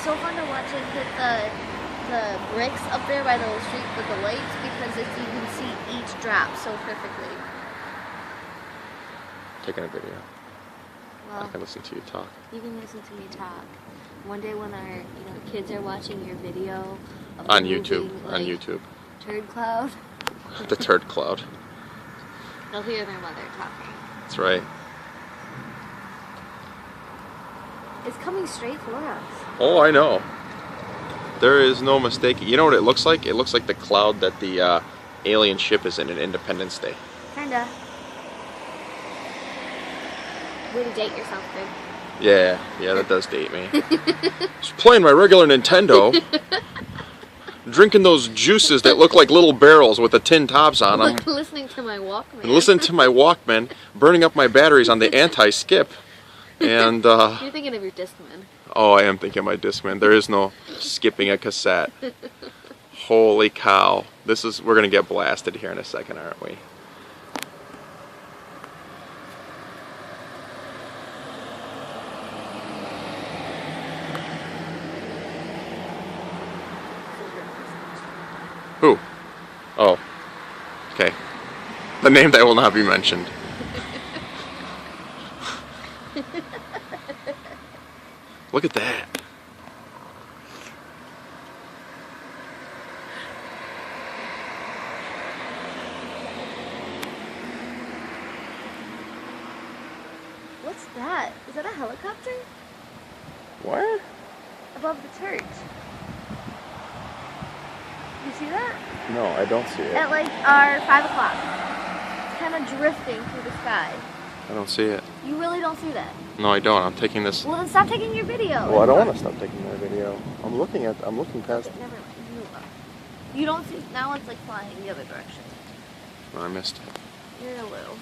so fun to watch it hit the bricks up there by the street with the lights because you can see each drop so perfectly. Taking a video. Well, I can listen to you talk. You can listen to me talk. One day when our kids are watching your video of On moving, YouTube. like, On YouTube. turd cloud, The turd cloud. they'll hear their mother talking. That's right. It's coming straight for us. Oh, I know. There is no mistake. You know what it looks like? It looks like the cloud that the alien ship is in Independence Day. Kinda. Way to date yourself, Greg. Yeah, that does date me. Just playing my regular Nintendo. Drinking those juices that look like little barrels with the tin tops on them. Listening to my Walkman. And listening to my Walkman, burning up my batteries on the anti-skip. And, You're thinking of your Discman. oh, I am thinking of my Discman. There is no skipping a cassette. Holy cow. We're going to get blasted here in a second, aren't we? Who? Oh. Okay. The name that will not be mentioned. Look at that. What's that? Is that a helicopter? What? Above the church. You see that? No, I don't see it. At like our 5 o'clock. It's kind of drifting through the sky. I don't see it. You really don't see that? No, I don't. I'm taking this. Well, then stop taking your video. Well, I don't want to stop taking my video. I'm looking past. Okay, never mind. You don't see. Now it's like flying the other direction. Oh, I missed it. You're a little.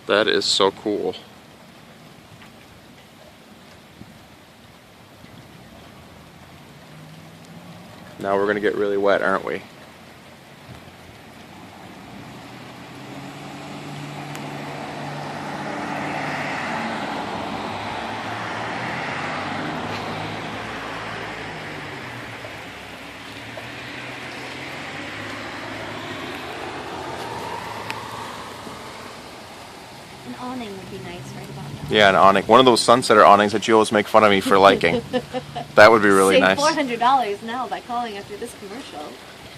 That is so cool. Now we're gonna get really wet, aren't we? An awning would be nice right about now. Yeah, an awning. One of those sunsetter awnings that you always make fun of me for liking. That would be really Save nice. $400 now by calling after this commercial.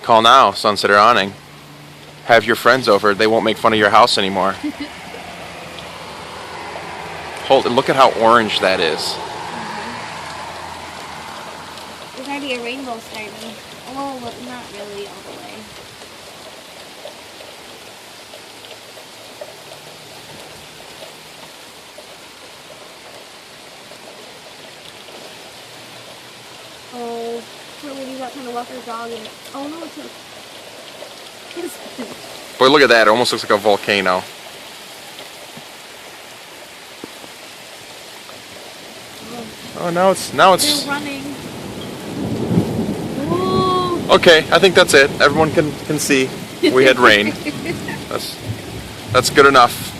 Call now, sunsetter awning. Have your friends over. They won't make fun of your house anymore. Look at how orange that is. There's already a rainbow starting. Oh, well, not really all the way. Oh, poor lady's out trying to walk her dog and oh no, it's Boy, look at that. It almost looks like a volcano. Oh, now it's they're running. Ooh. okay. I think that's it. Everyone can see we had rain. That's good enough.